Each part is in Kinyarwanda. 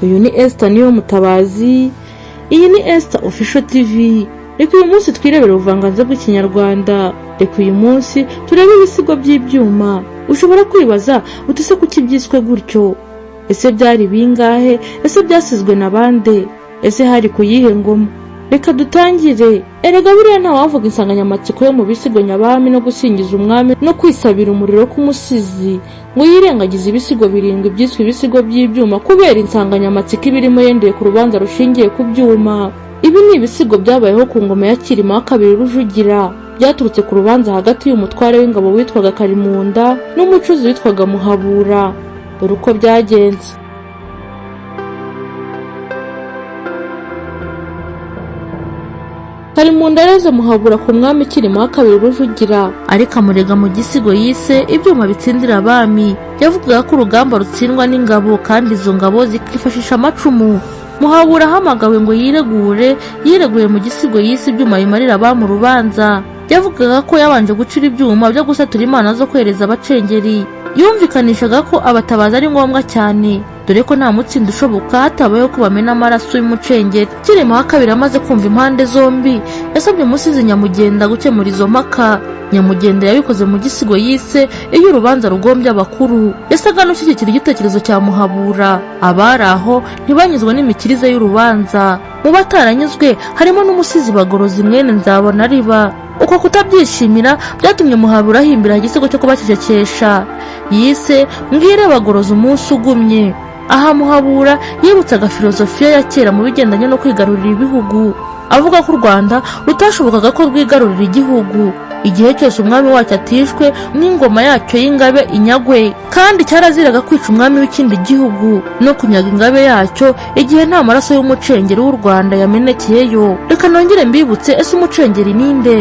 uyu ni Esther niyo mutabazi, iyi ni Esther Official TV. Reka uyu munsi twirebere ubuvanganzo bw'ikinyarwanda. Reka uyu munsi turebe ibisigo by'ibyuma. Ushobora kwibaza utese kuki byiswe gutyo? Ese byari bingahe? Ese byasizwe na bande? Ese hari kuyihe ngoma? Reka dutangire. Erega buriya nta wavuga insanganyamatsiko yo mu bisigo nyabami no gusingiza umwami no kwisabira umuriro k'umusizi ngo yirengagize ibisigo birindwi byiswe ibisigo by'ibyuma kubera insanganyamatsiko ibirimo yendeye ku rubanza rushingiye ku byuma. Ibi ni ibisigo byabayeho ku ngoma ya Kirima II Rujugira, byaturutse ku rubanza hagati y'umutware w'ingabo witwaga Karimunda n'umucuzi witwaga Muhabura. Dore uko byagenze. Karimunda yareze Muhabura ku mwami Kirima II Rujugira, ariko amurega mu gisigo yise ibyuma bitsindira abami. Yavugaga ko urugamba rutsindwa n'ingabo kandi izo ngabo zikifashisha amacumu. Muhabura ahamagawe ngo yireguye mu gisigo yise ibyuma bimarira abami urubanza. Yavugaga ko yabanje gucira ibyuma byo gusatura imana zo kwereza abacengeri. Yumvikanishaga ko abatabaza ari ngombwa cyane, dore ko nta mutsinda ushoboka hatabayeho ko bamena amaraso y'umucengeri. Kirima II amaze kumva impande zombi, yasabye umusizi Nyamugenda gukemura izo mpaka. Nyamugenda yabikoze mu gisigo yise iyo urubanza rugombye abakuru. Yasaga n'ushyigikira igitekerezo cya Muhabura. Abari aho ntibanyuzwe n'imikirize y'urubanza. Mu bataranyuzwe harimo n'umusizi Bagorozi mwene Nzabonariba. Uko kutabyishimira byatumye Muhabura ahimbira igisigo cyo kubacecekesha yise mbwire Bagorozi umunsi ugumye. Aha Muhabura yibutsaga filozofiya ya kera mu bigendanye no kwigarurira ibihugu, avuga ko u Rwanda rutashobokaga ko rwigarurira igihugu igihe cyose umwami wacyo atishwe n'ingoma yacyo y'ingabe inyagwe, kandi cyaraziraga kwica umwami w'ikindi gihugu no kunyaga ingabe yacyo igihe nta maraso y'umucengeri w'u Rwanda yamenekeyeyo. Reka nongere mbibutse, ese umucengeri ninde?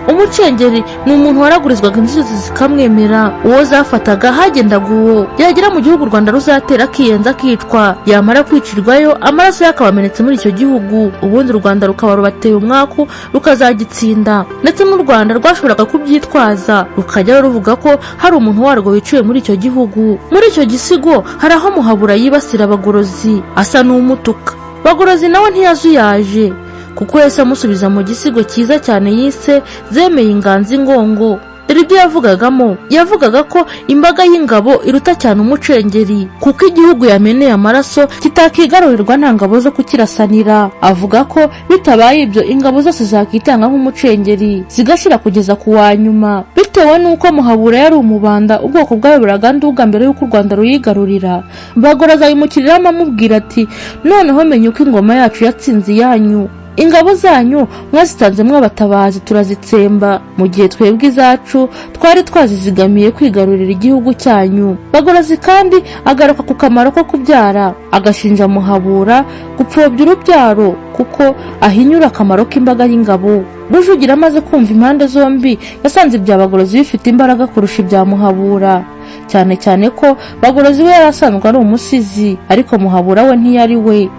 Umucengeri ni umuntu waragurizwaga inzuzi zikamwemera. Uwo zafataga hagendaga uwo yagera mu gihugu u Rwanda ruzatera akiyenza akicwa, yamara kwicirwayo amaraso yakabamenetse muri icyo gihugu, ubundi u Rwanda rukaba rubateye umwaku rukazagitsinda. Ndetse n'u Rwanda rwashoboraga kubyitwaza rukajya ruvuga ko hari umuntu warwo wiciwe muri icyo gihugu. Muri icyo gisigo hari aho Muhabura yibasira Bagorozi asa n'umutuka. Bagorozi nawe ntiyazuyaje, kuko yese amusubiza mu gisigo cyiza cyane yise zemeye inganzi ingongo. Dore ibyo yavugagamo. Yavugaga ko imbaga y'ingabo iruta cyane umucengeri, kuko igihugu yameneye amaraso kitakigarurirwa nta ngabo zo kukirasanira. Avuga ko bitabaye ibyo ingabo zose zakitanga nk'umucengeri zigashira kugeza ku wa nyuma. Bitewe n'uko Muhabura yari umubanda ubwoko bw'ayoboraga Nduga mbere y'uko u Rwanda ruyigarurira, Bagorozi ayimukiriramo amubwira ati noneho menye uko ingoma yacu yatsinze iyanyu. Ingabo zanyu mwazitanzemwo abatabazi turazitsemba, mu gihe twebwe izacu twari twazizigamiye kwigarurira igihugu cyanyu. Bagorozi kandi agaruka ku kamaro ko kubyara, agashinja Muhabura gupfobya urubyaro kuko ahinyura akamaro k'imbaga y'ingabo. Rujugira amaze kumva impande zombi, yasanze ibya Bagorozi bifite imbaraga kurusha ibya Muhabura, cyane cyane ko Bagorozi we yari asanzwe ari umusizi, ariko Muhabura we ntiyari we.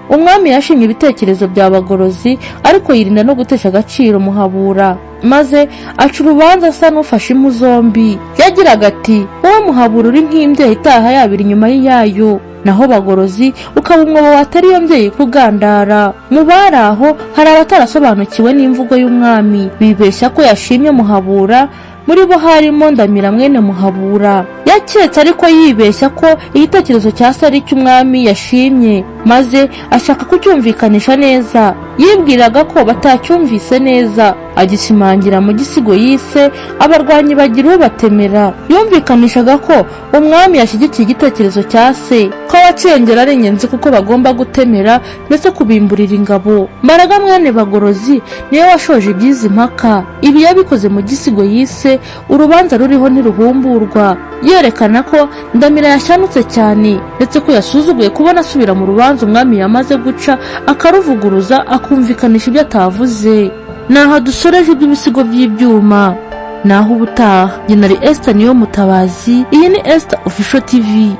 Umwami yashimye ibitekerezo bya Bagorozi, ariko yirinda no gutesha agaciro Muhabura, maze aca urubanza asa n'ufashe impu zombi. Yagiraga ati wowe Muhabura uri nk'imbyeyi itaha yabira inyuma y'iyayo, naho Bagorozi ukaba umwobo watari iyo mbyeyi kugandara. Mu bari aho hari abatarasobanukiwe n'imvugo y'umwami, bibeshya ko yashimye Muhabura. Muri bo harimo Ndamira mwene Muhabura. Yaketse ariko yibeshya ko igitekerezo cya se ari cy'umwami yashimye, maze ashaka kucyumvikanisha neza. Yibwiraga ko batacyumvise neza, agishimangira mu gisigo yise abarwanyi bagira ubatemera. Yumvikanishaga ko umwami yashyigikiye igitekerezo cya se, ko abacengera ari ingenzi kuko bagomba gutemera ndetse kubimburira ingabo. Mbaraga mwene Bagorozi niwe washoje iby'izi mpaka. Ibi yabikoze mu gisigo yise urubanza ruriho ntiruhumburwa, yerekana ko Ndamira yashanutse cyane, ndetse ko yasuzuguye kubona asubira mu rubanza umwami yamaze guca akaruvuguruza akumvikanisha ibyo atavuze. Naho dusoreje iby'ibisigo by'ibyuma. Naho ubutaha. Njye nari Esther niyo mutabazi, iyi ni Esther Official TV.